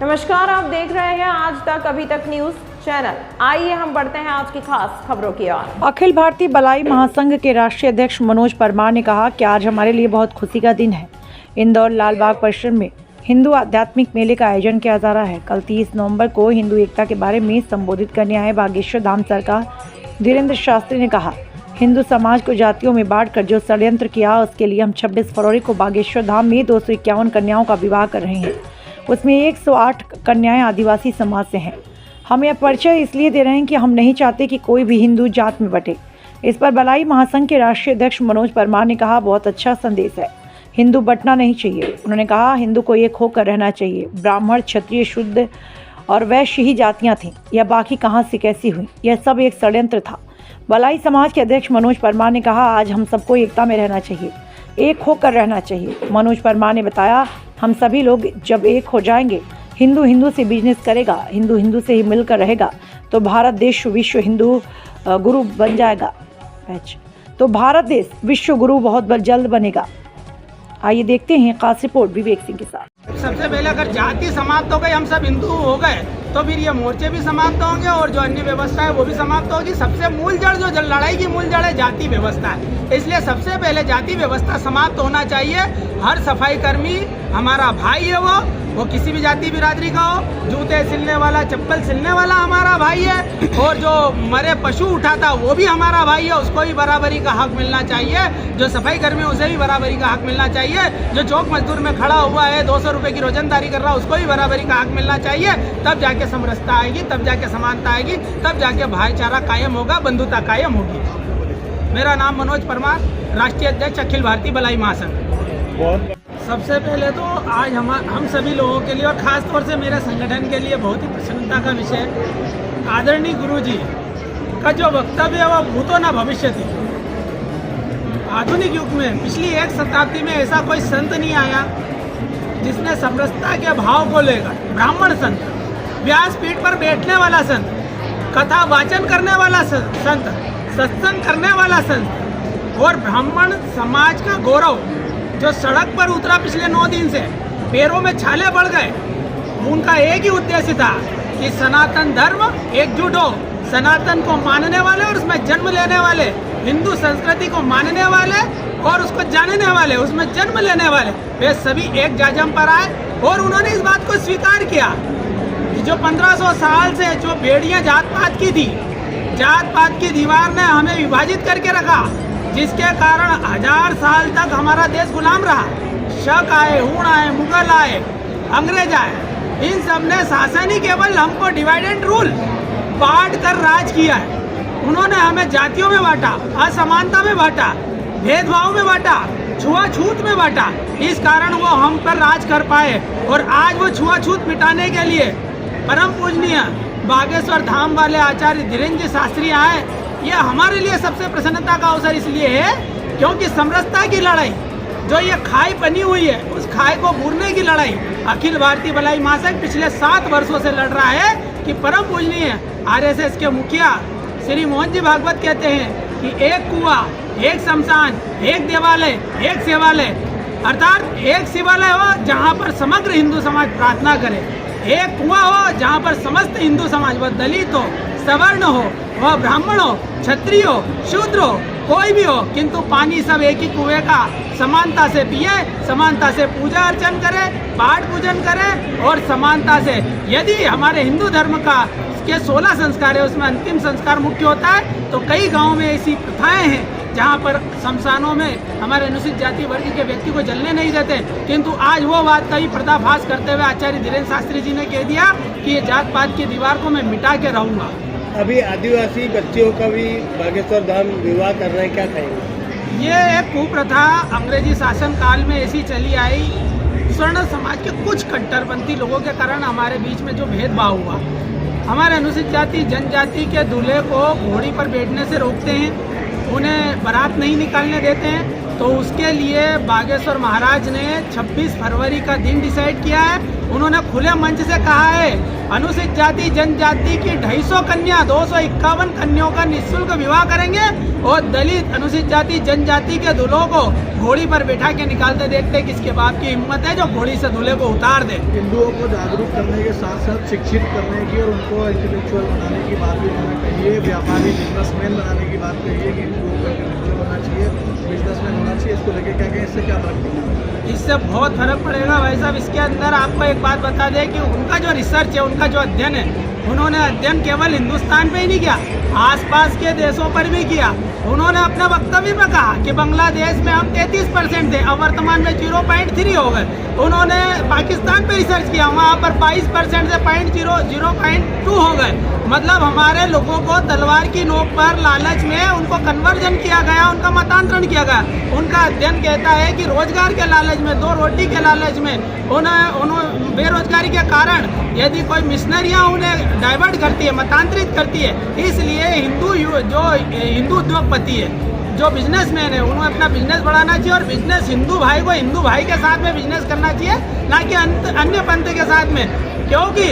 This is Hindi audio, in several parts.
नमस्कार, आप देख रहे हैं आज तक अभी तक न्यूज चैनल। आइए हम बढ़ते हैं आज की खास खबरों की ओर। अखिल भारतीय बलाई महासंघ के राष्ट्रीय अध्यक्ष मनोज परमार ने कहा कि आज हमारे लिए बहुत खुशी का दिन है। इंदौर लालबाग परिसर में हिंदू आध्यात्मिक मेले का आयोजन किया जा रहा है। कल 30 नवंबर को हिंदू एकता के बारे में संबोधित करने आए बागेश्वर धाम सरकार धीरेन्द्र शास्त्री ने कहा, हिंदू समाज को जातियों में बांटकर जो षड्यंत्र किया उसके लिए हम 26 फरवरी को बागेश्वर धाम में 251 कन्याओं का विवाह कर रहे हैं। उसमें 108 कन्याएं आदिवासी समाज से हैं। हम यह परिचय इसलिए दे रहे हैं कि हम नहीं चाहते कि कोई भी हिंदू जात में बटे। इस पर बलाई महासंघ के राष्ट्रीय अध्यक्ष मनोज परमार ने कहा, बहुत अच्छा संदेश है, हिंदू बंटना नहीं चाहिए। उन्होंने कहा, हिंदू को एक होकर रहना चाहिए। ब्राह्मण, क्षत्रिय, शुद्ध और वैश्य ही जातियाँ थीं, यह बाकी कहाँ से कैसी हुई, यह सब एक षड्यंत्र था। बलाई समाज के अध्यक्ष मनोज परमार ने कहा, आज हम सबको एकता में रहना चाहिए, एक होकर रहना चाहिए। मनोज परमार ने बताया, हम सभी लोग जब एक हो जाएंगे, हिंदू हिंदू से बिजनेस करेगा, हिंदू हिंदू से ही मिलकर रहेगा, तो भारत देश विश्व हिंदू गुरु बन जाएगा। तो भारत देश विश्व गुरु बहुत जल्द बनेगा। आइए देखते हैं खास रिपोर्ट विवेक सिंह के साथ। सबसे पहले अगर जाति समाप्त हो गई, हम सब हिंदू हो गए, तो फिर ये मोर्चे भी समाप्त होंगे और जो अन्य व्यवस्था है वो भी समाप्त होगी। सबसे मूल जड़ जो लड़ाई की मूल जड़ है जाति व्यवस्था है। इसलिए सबसे पहले जाति व्यवस्था समाप्त होना चाहिए। हर सफाई कर्मी हमारा भाई है, वो किसी भी जाति बिरादरी का हो, जूते सिलने वाला, चप्पल सिलने वाला हमारा भाई है, और जो मरे पशु उठाता वो भी हमारा भाई है, उसको भी बराबरी का हक मिलना चाहिए। जो सफाई कर्मी है उसे भी बराबरी का हक मिलना चाहिए। जो चौक मजदूर में खड़ा हुआ है 200 रुपये की रोजंदारी कर रहा है, उसको भी बराबरी का हक मिलना चाहिए। तब जाके समरसता आएगी, तब जाके समानता आएगी, तब जाके भाईचारा कायम होगा, बंधुता कायम होगी। मेरा नाम मनोज परमार, राष्ट्रीय अध्यक्ष अखिल भारतीय बलाई महासंघ। सबसे पहले तो आज हम सभी लोगों के लिए और ख़ास तौर से मेरे संगठन के लिए बहुत ही प्रसन्नता का विषय, आदरणीय गुरुजी का जो वक्तव्य है वो भूतो न भविष्य थी। आधुनिक युग में पिछली एक शताब्दी में ऐसा कोई संत नहीं आया जिसने समरसता के भाव को लेकर, ब्राह्मण संत, व्यासपीठ पर बैठने वाला संत, कथा वाचन करने वाला संत, सत्संग करने वाला संत और ब्राह्मण समाज का गौरव जो सड़क पर उतरा पिछले 9 दिन से, पैरों में छाले पड़ गए। उनका एक ही उद्देश्य था कि सनातन धर्म एकजुट हो, सनातन को मानने वाले और उसमें जन्म लेने वाले, हिंदू संस्कृति को मानने वाले और उसको जानने वाले, उसमें जन्म लेने वाले, वे सभी एक जाजम पर आए। और उन्होंने इस बात को स्वीकार किया कि जो 1500 साल से जो बेड़ियां जात पात की थी, जात पात की दीवार ने हमें विभाजित करके रखा, जिसके कारण 1000 साल तक हमारा देश गुलाम रहा। शक आए, हूण आए, मुगल आए, अंग्रेज आए, इन सब ने शासन ही केवल हमको डिवाइड एंड रूल, बांट कर राज किया है। उन्होंने हमें जातियों में बांटा, असमानता में बांटा, भेदभाव में बांटा, छुआछूत में बांटा। इस कारण वो हम पर राज कर पाए। और आज वो छुआछूत मिटाने के लिए परम पूजनीय बागेश्वर धाम वाले आचार्य धीरेन्द्र शास्त्री आए। ये हमारे लिए सबसे प्रसन्नता का अवसर इसलिए है क्योंकि समरसता की लड़ाई जो ये खाई बनी हुई है, उस खाई को भूरने की लड़ाई अखिल भारतीय बलाई महासंघ पिछले 7 वर्षों से लड़ रहा है। कि परम पूजनीय RSS के मुखिया श्री मोहन जी भागवत कहते हैं कि एक कुआं, एक शमशान, एक देवालय, एक सेवालय, अर्थात एक शिवालय हो जहाँ पर समग्र हिंदू समाज प्रार्थना करे, एक कुआं हो जहाँ पर समस्त हिंदू समाज, वह दलित हो, सवर्ण हो, वह ब्राह्मण हो, क्षत्रिय हो, शूद्र हो, कोई भी हो, किंतु पानी सब एक ही कुएं का समानता से पिए, समानता से पूजा अर्चन करे, पाठ पूजन करे और समानता से। यदि हमारे हिंदू धर्म का के 16 संस्कार है, उसमें अंतिम संस्कार मुख्य होता है, तो कई गाँव में ऐसी प्रथाएं हैं जहाँ पर शमशानों में हमारे अनुसूचित जाति वर्ग के व्यक्ति को जलने नहीं देते। किंतु आज वो बात का ही पर्दाफाश करते हुए आचार्य धीरेन्द्र शास्त्री जी ने कह दिया कि ये जात पात की दीवार को मैं मिटा के रहूँगा। अभी आदिवासी बच्चियों का भी बागेश्वर धाम विवाह कर रहे हैं, क्या कहेंगे? ये एक कुप्रथा अंग्रेजी शासन काल में ऐसी चली आई। स्वर्ण समाज के कुछ कट्टरपंथी लोगों के कारण हमारे बीच में जो भेदभाव हुआ, हमारे अनुसूचित जाति जनजाति के दूल्हे को घोड़ी पर बैठने से रोकते हैं, उन्हें बारात नहीं निकालने देते हैं। तो उसके लिए बागेश्वर महाराज ने 26 फरवरी का दिन डिसाइड किया है। उन्होंने खुले मंच से कहा है अनुसूचित जाति जनजाति की 250 कन्या 251 कन्याओं का निःशुल्क विवाह करेंगे और दलित अनुसूचित जाति जनजाति के दूल्हों को घोड़ी पर बैठा के निकालते देखते किसके बाप की हिम्मत है जो घोड़ी से दूल्हे को उतार दे। हिंदुओं को जागरूक करने के साथ साथ शिक्षित करने की और उनको इंटेलेक्चुअल बनाने की बात भी उन्होंने कही है, व्यापारी बिजनेसमैन बनाने की बात कही है कि हिंदुओं को इंटेलेक्चुअल होना चाहिए, बिजनेसमैन होना चाहिए। इसको लेके क्या कहें, इससे क्या फर्क पड़ेगा? इससे बहुत फर्क पड़ेगा भाई साहब। इसके अंदर आपको एक बात बता दें कि उनका जो रिसर्च है, उनका जो अध्ययन है, उन्होंने अध्ययन केवल हिंदुस्तान पे ही नहीं किया, आसपास के देशों पर भी किया। उन्होंने अपने वक्तव्य में कहा कि बांग्लादेश में हम 33% थे, अब वर्तमान में 0.3 हो गए। उन्होंने पाकिस्तान पे रिसर्च किया, वहाँ पर 22% से 0.2 हो गए। मतलब हमारे लोगों को तलवार की नोक पर लालच में उनको कन्वर्जन किया गया, उनका मतांतरण किया गया। उनका अध्ययन कहता है कि रोजगार के लालच में, 2 रोटी के लालच में, उन्हें बेरोजगारी के कारण यदि कोई मिशनरियाँ उन्हें डाइवर्ट करती है, मतांतरित करती है, इसलिए हिंदू उद्योगपति है, जो बिजनेसमैन है, उन्हें अपना बिजनेस बढ़ाना चाहिए और बिजनेस हिंदू भाई को हिंदू भाई के साथ में बिजनेस करना चाहिए, ना कि अन्य पंथ के साथ में। क्योंकि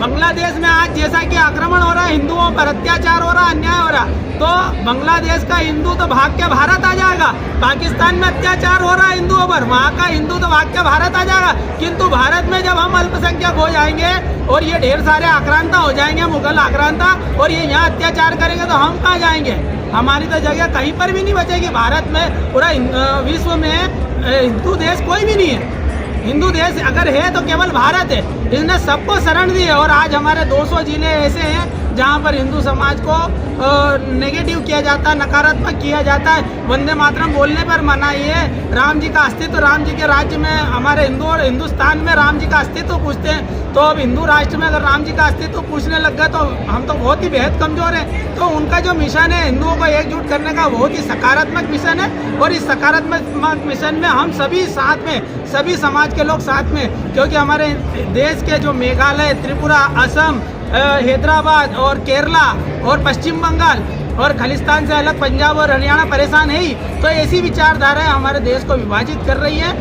बांग्लादेश में आज जैसा कि आक्रमण हो रहा है, हिंदुओं पर अत्याचार हो रहा, अन्याय हो रहा, तो बांग्लादेश का हिंदू तो भाग के भारत आ जाएगा। पाकिस्तान में अत्याचार हो रहा है हिंदुओं पर, वहाँ का हिंदू तो भाग के भारत आ जाएगा। किंतु भारत में जब हम अल्पसंख्यक हो जाएंगे और ये ढेर सारे आक्रांता हो जाएंगे, मुगल आक्रांता, और ये यहाँ अत्याचार करेंगे, तो हम कहाँ जाएंगे? हमारी तो जगह कहीं पर भी नहीं बचेगी। भारत में, पूरा विश्व में हिंदू देश कोई भी नहीं है। हिंदू देश अगर है तो केवल भारत है। इसने सबको शरण दी है और आज हमारे 200 जिले ऐसे हैं जहाँ पर हिंदू समाज को नेगेटिव किया जाता है, नकारात्मक किया जाता है। वंदे मातरम बोलने पर मनाही है। राम जी का अस्तित्व, राम जी के राज्य में हमारे हिंदुस्तान में राम जी का अस्तित्व पूछते हैं, तो अब हिंदू राष्ट्र में अगर राम जी का अस्तित्व पूछने लग गए तो हम तो बहुत ही बेहद कमज़ोर हैं। तो उनका जो मिशन है हिंदुओं को एकजुट करने का, बहुत ही सकारात्मक मिशन है और इस सकारात्मक मिशन में हम सभी साथ में, सभी समाज के लोग साथ में, क्योंकि हमारे देश के जो मेघालय, त्रिपुरा, असम, हैदराबाद और केरला और पश्चिम बंगाल और खालिस्तान से अलग पंजाब और हरियाणा परेशान है ही, तो ऐसी विचारधाराएं हमारे देश को विभाजित कर रही है,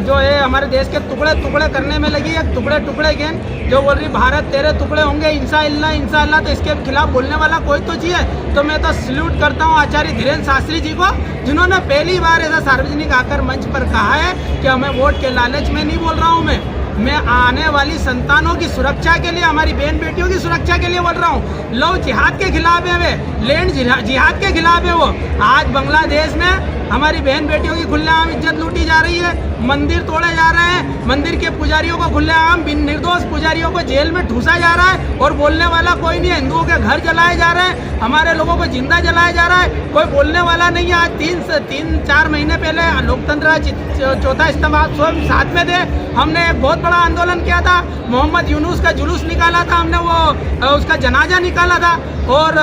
जो है हमारे देश के टुकड़े टुकड़े करने में लगी है। टुकड़े टुकड़े गेन जो बोल रही भारत तेरे टुकड़े होंगे इंशाअल्लाह, तो इसके खिलाफ बोलने वाला कोई तो चाहिए। तो मैं तो सल्यूट करता हूँ आचार्य धीरेन्द्र शास्त्री जी को, जिन्होंने पहली बार ऐसा सार्वजनिक आकर मंच पर कहा है कि हमें वोट के लालच में नहीं बोल रहा हूँ, मैं आने वाली संतानों की सुरक्षा के लिए, हमारी बहन बेटियों की सुरक्षा के लिए बोल रहा हूँ। लव जिहाद के खिलाफ है वे, लैंड जिहाद के खिलाफ है वो। आज बांग्लादेश में हमारी बहन बेटियों की खुलेआम इज्जत लूटी जा रही है, मंदिर तोड़े जा रहे हैं, मंदिर के पुजारियों को खुलेआम, निर्दोष पुजारियों को जेल में ठूसा जा रहा है और बोलने वाला कोई नहीं है। हिंदुओं के घर जलाए जा रहे हैं, हमारे लोगों को जिंदा जलाया जा रहा है, कोई बोलने वाला नहीं है। आज 3-4 महीने पहले लोकतंत्र चौथा स्तंभ आप सब साथ में थे, हमने एक बहुत बड़ा आंदोलन किया था, मोहम्मद यूनुस का जुलूस निकाला था हमने, वो उसका जनाजा निकाला था और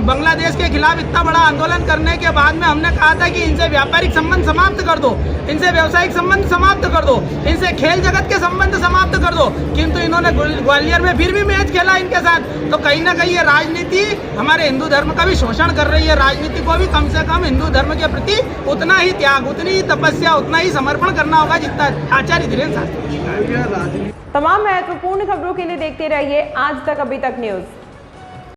बांग्लादेश के खिलाफ इतना बड़ा आंदोलन करने के बाद में हमने कहा था कि इनसे व्यापारिक संबंध समाप्त कर दो, इनसे व्यावसायिक संबंध समाप्त कर दो, इनसे खेल जगत के संबंध समाप्त कर दो, किंतु इन्होंने ग्वालियर में फिर भी मैच खेला इनके साथ। तो कहीं ना कहीं ये राजनीति हमारे हिंदू धर्म का भी शोषण कर रही है। राजनीति को भी कम से कम हिंदू धर्म के प्रति उतना ही त्याग, उतनी ही तपस्या, उतना ही समर्पण करना होगा जितना आचार्य धीरेन्द्र शास्त्री जी का। तमाम महत्वपूर्ण खबरों के लिए देखते रहिए आज तक अभी तक न्यूज़।